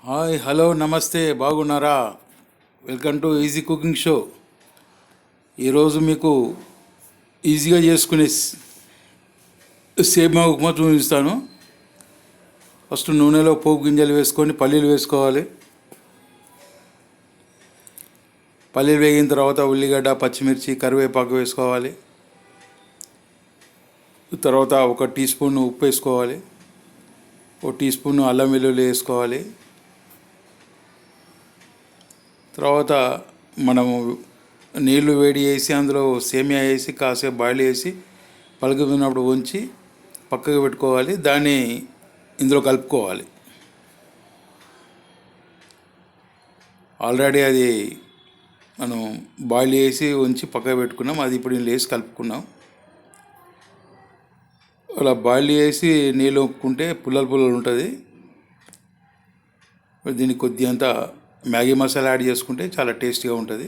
Hi hello నమస్తే బాగున్నారా? Welcome to easy cooking show. ఈరోజు మీకు ఈజీగా చేసుకునే సేమియా ఉప్మా చూపిస్తాను. ఫస్ట్ నూనెలో పోపు గింజలు వేసుకొని పల్లీలు వేసుకోవాలి. పల్లీలు వేగిన తర్వాత ఉల్లిగడ్డ, పచ్చిమిర్చి, కరివేపాకు వేసుకోవాలి. తర్వాత 1 టీ స్పూన్ ఉప్పు వేసుకోవాలి. 1 టీ స్పూన్ అల్లం వెల్లుల్లి వేసుకోవాలి. తర్వాత మనము నీళ్లు వేడి చేసి అందులో సేమియా వేసి కాసేపు బాయిల్ చేసి పలుకుతున్నప్పుడు ఉంచి పక్కకు పెట్టుకోవాలి. దాన్ని ఇందులో కలుపుకోవాలి. ఆల్రెడీ అది మనం బాయిల్ చేసి ఉంచి పక్కకు పెట్టుకున్నాం. అది ఇప్పుడు నీళ్ళు వేసి కలుపుకున్నాం. అలా బాయిల్ చేసి నీళ్ళు ఒప్పుకుంటే పుల్లలు ఉంటుంది. దీనికి కొద్దిగా అంతా మ్యాగీ మసాలా యాడ్ చేసుకుంటే చాలా టేస్టీగా ఉంటుంది.